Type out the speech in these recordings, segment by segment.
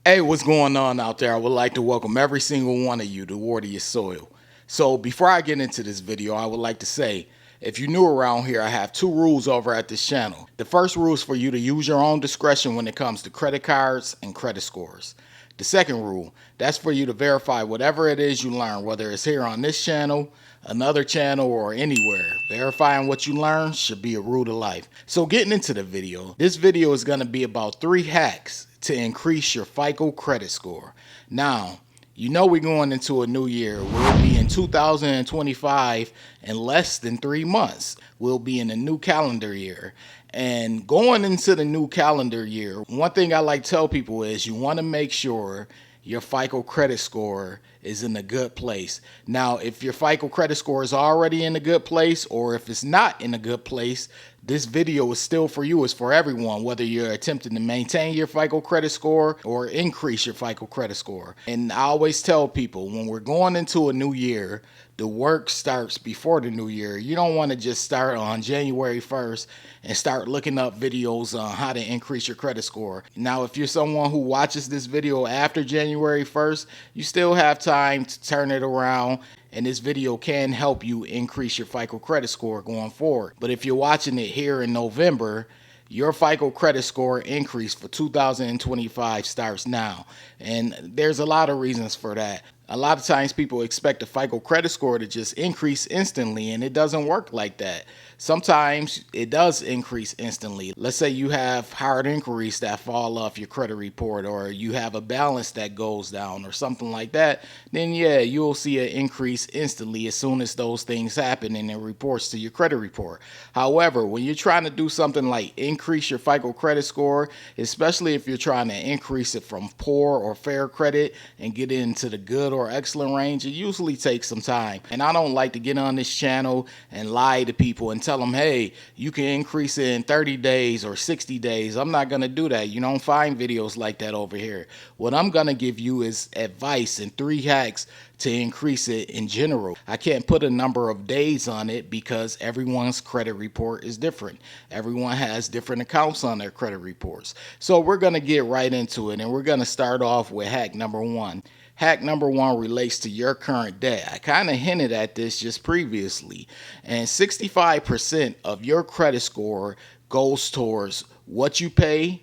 Hey, what's going on out there? I would like to welcome every single one of you to Water Your Soil. So before I get into this video, I would like to say, if you're new around here, I have two rules over at this channel. The first rule is for you to use your own discretion when it comes to credit cards and credit scores. The second rule, that's for you to verify whatever it is you learn, whether it's here on this channel, another channel, or anywhere. Verifying what you learn should be a rule to life. So getting into the video, this video is going to be about 3 hacks to increase your FICO credit score. Now, you know we're going into a new year. We'll be in 2025 in less than 3 months. We'll be in a new calendar year. And going into the new calendar year, one thing I like to tell people is you want to make sure your FICO credit score is in a good place. Now, if your FICO credit score is already in a good place, or if it's not in a good place, this video is still for you. It's for everyone, whether you're attempting to maintain your FICO credit score or increase your FICO credit score. And I always tell people, when we're going into a new year, the work starts before the new year. You don't want to just start on January 1st and start looking up videos on how to increase your credit score. Now, if you're someone who watches this video after January 1st, you still have time to turn it around, and this video can help you increase your FICO credit score going forward. But if you're watching it here in November, your FICO credit score increase for 2025 starts now. And there's a lot of reasons for that. A lot of times people expect a FICO credit score to just increase instantly, and it doesn't work like that. Sometimes it does increase instantly. Let's say you have hard inquiries that fall off your credit report, or you have a balance that goes down or something like that, then yeah, you'll see an increase instantly as soon as those things happen and it reports to your credit report. However, when you're trying to do something like increase your FICO credit score, especially if you're trying to increase it from poor or fair credit and get into the good or excellent range, it usually takes some time. And I don't like to get on this channel and lie to people and tell them, hey, you can increase it in 30 days or 60 days. I'm not going to do that. You don't find videos like that over here. What I'm going to give you is advice and 3 hacks to increase it in general. I can't put a number of days on it because everyone's credit report is different. Everyone has different accounts on their credit reports. So we're going to get right into it, and we're going to start off with hack number 1. Hack number 1 relates to your current debt. I kind of hinted at this just previously, and 65% of your credit score goes towards what you pay,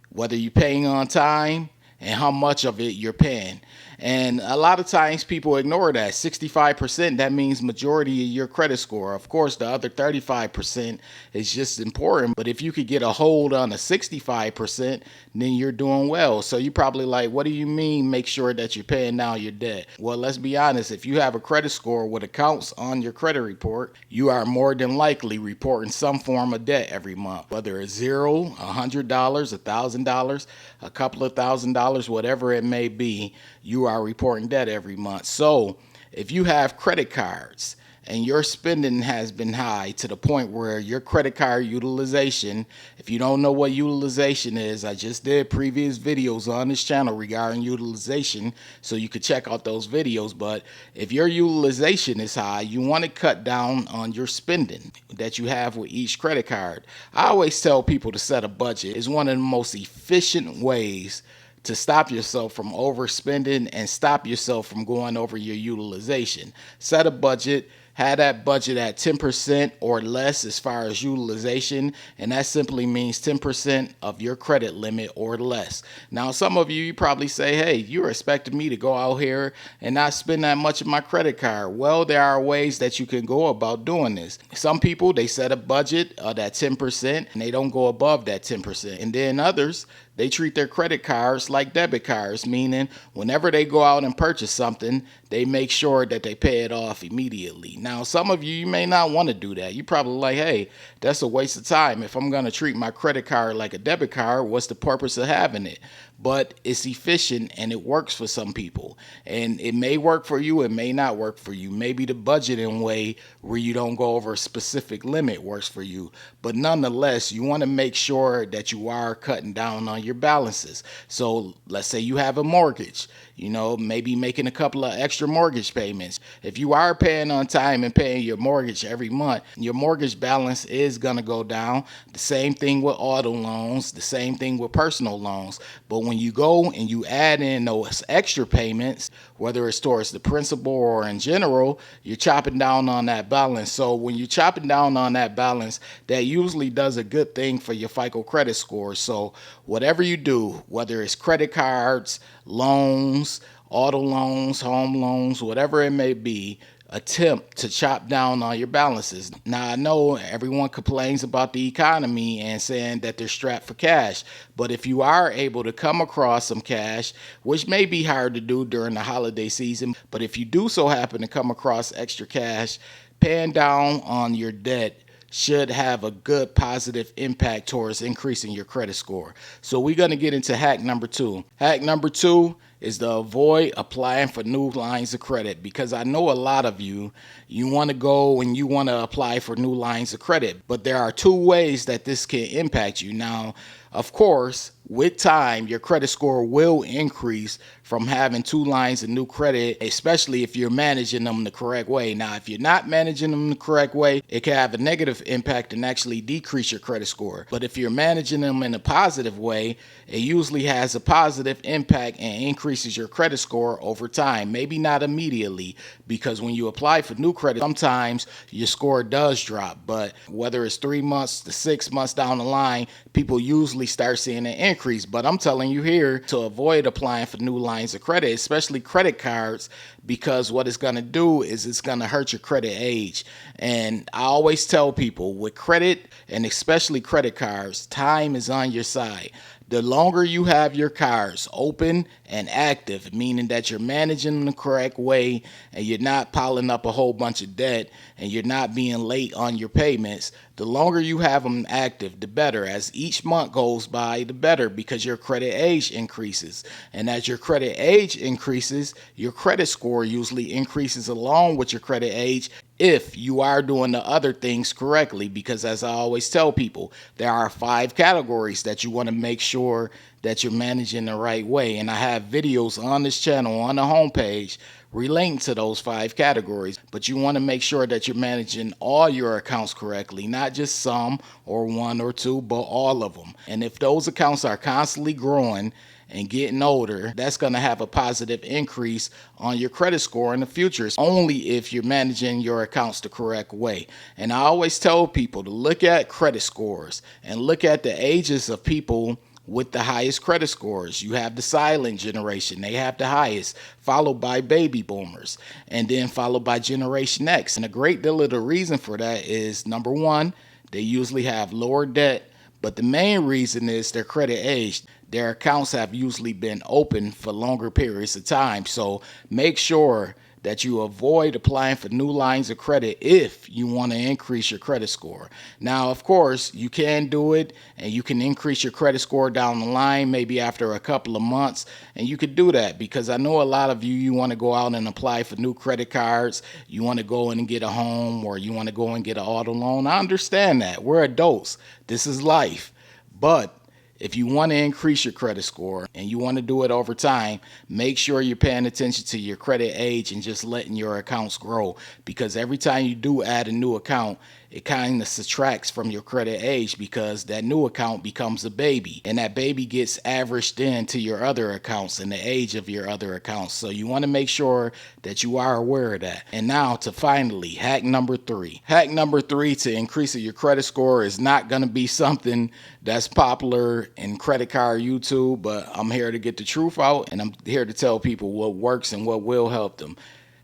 whether you're paying on time, and how much of it you're paying. And a lot of times people ignore that. 65%, that means majority of your credit score. Of course, the other 35% is just important. But if you could get a hold on the 65%, then you're doing well. So you're probably like, what do you mean make sure that you're paying down your debt? Well, let's be honest. If you have a credit score with accounts on your credit report, you are more than likely reporting some form of debt every month, whether it's $0, $100, $1,000, a couple of $1,000, whatever it may be. You are reporting debt every month. So if you have credit cards and your spending has been high to the point where your credit card utilization, if you don't know what utilization is, I just did previous videos on this channel regarding utilization, so you could check out those videos. But if your utilization is high, you want to cut down on your spending that you have with each credit card. I always tell people to set a budget. It's one of the most efficient ways to stop yourself from overspending and stop yourself from going over your utilization. Set a budget. Have that budget at 10% or less as far as utilization, and that simply means 10% of your credit limit or less. Now, some of you probably say, hey, you're expecting me to go out here and not spend that much of my credit card. Well, there are ways that you can go about doing this. Some people, they set a budget of that 10% and they don't go above that 10%. And then others, they treat their credit cards like debit cards, meaning whenever they go out and purchase something, they make sure that they pay it off immediately. Now, some of you may not want to do that. You're probably like, hey, that's a waste of time. If I'm going to treat my credit card like a debit card, what's the purpose of having it? But it's efficient and it works for some people. And it may work for you, it may not work for you. Maybe the budgeting way where you don't go over a specific limit works for you. But nonetheless, you want to make sure that you are cutting down on your balances. So let's say you have a mortgage, maybe making a couple of extra mortgage payments. If you are paying on time and paying your mortgage every month, your mortgage balance is going to go down. The same thing with auto loans, the same thing with personal loans. But when you go and you add in those extra payments, whether it's towards the principal or in general, you're chopping down on that balance. So when you're chopping down on that balance, that usually does a good thing for your FICO credit score. So whatever you do, whether it's credit cards, loans, auto loans, home loans, whatever it may be, attempt to chop down on your balances. Now, I know everyone complains about the economy and saying that they're strapped for cash, but if you are able to come across some cash, which may be hard to do during the holiday season, but if you do so happen to come across extra cash, paying down on your debt should have a good positive impact towards increasing your credit score. So we're going to get into hack number 2. Hack number 2 is to avoid applying for new lines of credit, because I know a lot of you want to go and you want to apply for new lines of credit, but there are 2 ways that this can impact you. Now, of course, with time, your credit score will increase from having 2 lines of new credit, especially if you're managing them the correct way. Now, if you're not managing them the correct way, it can have a negative impact and actually decrease your credit score. But if you're managing them in a positive way, it usually has a positive impact and increases your credit score over time. Maybe not immediately, because when you apply for new credit, sometimes your score does drop. But whether it's 3 months to 6 months down the line, people usually start seeing an increase. But I'm telling you here to avoid applying for new lines of credit, especially credit cards, because what it's going to do is it's going to hurt your credit age. And I always tell people with credit, and especially credit cards, time is on your side. The longer you have your cards open and active, meaning that you're managing them the correct way and you're not piling up a whole bunch of debt and you're not being late on your payments, the longer you have them active, the better. As each month goes by, the better, because your credit age increases. And as your credit age increases, your credit score usually increases along with your credit age, if you are doing the other things correctly. Because as I always tell people, there are 5 categories that you want to make sure that you're managing the right way. And I have videos on this channel on the homepage relating to those 5 categories. But you want to make sure that you're managing all your accounts correctly, not just some or 1 or 2, but all of them. And if those accounts are constantly growing and getting older, that's going to have a positive increase on your credit score in the future. It's only if you're managing your accounts the correct way. And I always tell people to look at credit scores and look at the ages of people with the highest credit scores. You have the silent generation, they have the highest, followed by baby boomers, and then followed by Generation X. And a great deal of the reason for that is, number 1, they usually have lower debt, but the main reason is their credit age. Their accounts have usually been open for longer periods of time. So make sure that you avoid applying for new lines of credit if you want to increase your credit score. Now, of course, you can do it and you can increase your credit score down the line, maybe after a couple of months. And you could do that because I know a lot of you want to go out and apply for new credit cards. You want to go in and get a home, or you want to go and get an auto loan. I understand that. We're adults. This is life. But if you want to increase your credit score and you want to do it over time, make sure you're paying attention to your credit age and just letting your accounts grow. Because every time you do add a new account, it kind of subtracts from your credit age, because that new account becomes a baby, and that baby gets averaged into your other accounts and the age of your other accounts. So you want to make sure that you are aware of that. And now to finally, hack number 3. Hack number 3 to increase your credit score is not going to be something that's popular in credit card YouTube, but I'm here to get the truth out, and I'm here to tell people what works and what will help them.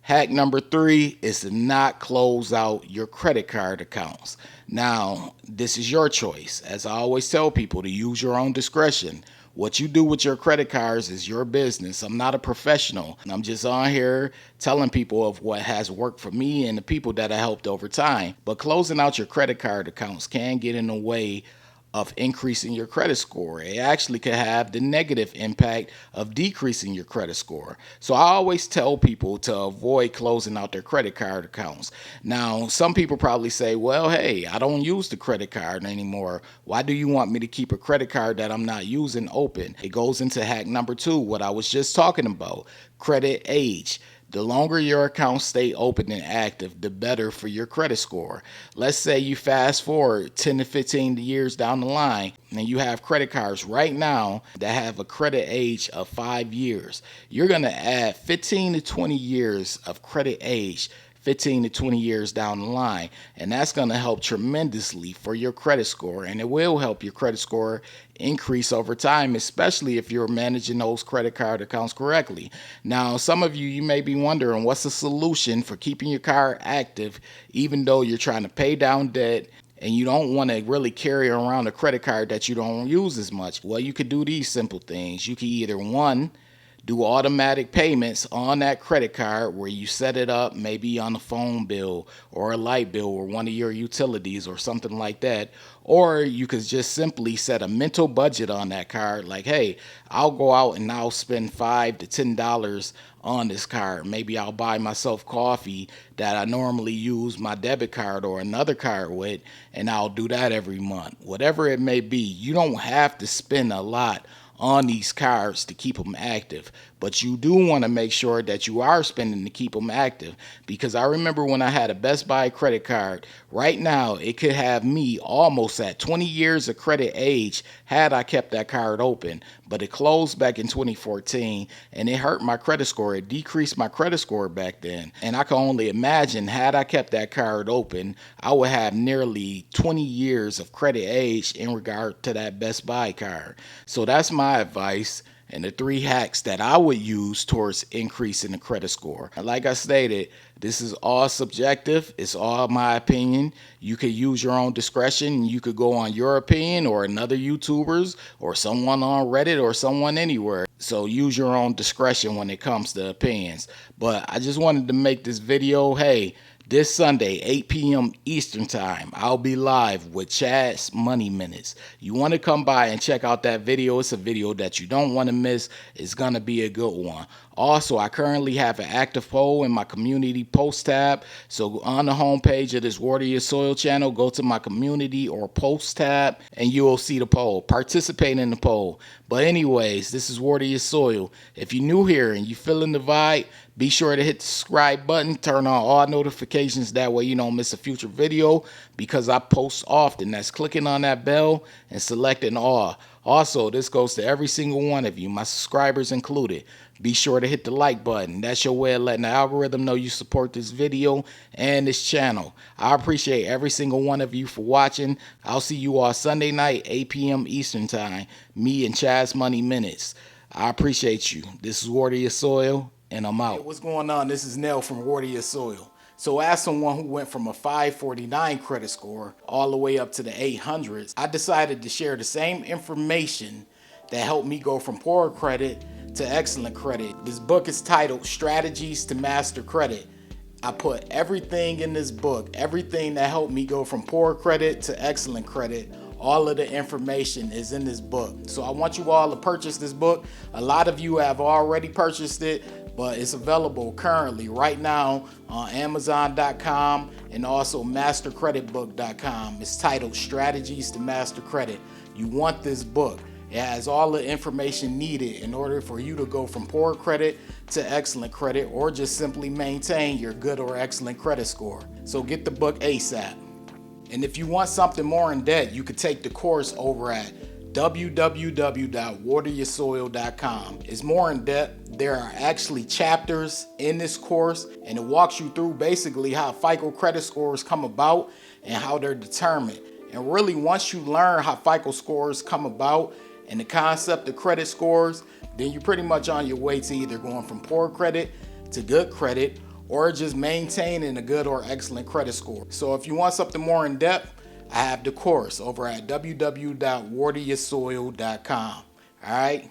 Hack number 3 is to not close out your credit card accounts. Now, this is your choice. As I always tell people, to use your own discretion. What you do with your credit cards is your business. I'm not a professional. I'm just on here telling people of what has worked for me and the people that I helped over time. But closing out your credit card accounts can get in the way of increasing your credit score. It actually could have the negative impact of decreasing your credit score. So I always tell people to avoid closing out their credit card accounts. Now, some people probably say, well, hey, I don't use the credit card anymore. Why do you want me to keep a credit card that I'm not using open? It goes into hack number 2, what I was just talking about, credit age. The longer your accounts stay open and active, the better for your credit score. Let's say you fast forward 10 to 15 years down the line and you have credit cards right now that have a credit age of 5 years. You're going to add 15 to 20 years of credit age 15 to 20 years down the line, and that's going to help tremendously for your credit score, and it will help your credit score increase over time, especially if you're managing those credit card accounts correctly. Now, some of you may be wondering, what's the solution for keeping your card active even though you're trying to pay down debt and you don't want to really carry around a credit card that you don't use as much? Well, you could do these simple things. You can either, one, do automatic payments on that credit card where you set it up maybe on a phone bill or a light bill or one of your utilities or something like that. Or you could just simply set a mental budget on that card, like, hey, I'll go out and I'll spend $5 to $10 on this card. Maybe I'll buy myself coffee that I normally use my debit card or another card with, and I'll do that every month. Whatever it may be, you don't have to spend a lot on these cards to keep them active, but you do want to make sure that you are spending to keep them active, because I remember when I had a Best Buy credit card, right now it could have me almost at 20 years of credit age had I kept that card open, but it closed back in 2014 and it hurt my credit score. It decreased my credit score back then, and I can only imagine had I kept that card open, I would have nearly 20 years of credit age in regard to that Best Buy card. So that's my advice and the 3 hacks that I would use towards increasing the credit score. And like I stated, this is all subjective. It's all my opinion. You could use your own discretion. You could go on your opinion or another YouTuber's or someone on Reddit or someone anywhere. So use your own discretion when it comes to opinions. But I just wanted to make this video. Hey, this Sunday, 8 p.m. Eastern Time, I'll be live with Chad's Money Minutes. You want to come by and check out that video. It's a video that you don't want to miss. It's going to be a good one. Also, I currently have an active poll in my community post tab. So on the homepage of this Water Your Soil channel, go to my community or post tab and you will see the poll. Participate in the poll. But anyways, this is Water Your Soil. If you're new here and you feeling the vibe, be sure to hit the subscribe button, turn on all notifications, that way you don't miss a future video, because I post often. That's clicking on that bell and selecting all. Also, this goes to every single one of you, my subscribers included. Be sure to hit the like button. That's your way of letting the algorithm know you support this video and this channel. I appreciate every single one of you for watching. I'll see you all Sunday night, 8 p.m. Eastern Time. Me and Chad's Money Minutes. I appreciate you. This is Water Your Soil, and I'm out. Hey, what's going on? This is Nell from Water Your Soil. So as someone who went from a 549 credit score all the way up to the 800s, I decided to share the same information that helped me go from poor credit to excellent credit. This book is titled Strategies to Master Credit. I put everything in this book, everything that helped me go from poor credit to excellent credit. All of the information is in this book. So I want you all to purchase this book. A lot of you have already purchased it, but it's available currently right now on Amazon.com and also MasterCreditBook.com. It's titled Strategies to Master Credit. You want this book. It has all the information needed in order for you to go from poor credit to excellent credit, or just simply maintain your good or excellent credit score. So get the book ASAP. And if you want something more in depth, you could take the course over at www.wateryoursoil.com. It's more in depth. There are actually chapters in this course, and it walks you through basically how FICO credit scores come about and how they're determined. And really, once you learn how FICO scores come about and the concept of credit scores, then you're pretty much on your way to either going from poor credit to good credit, or just maintaining a good or excellent credit score. So if you want something more in depth, I have the course over at www.wateryoursoil.com. All right.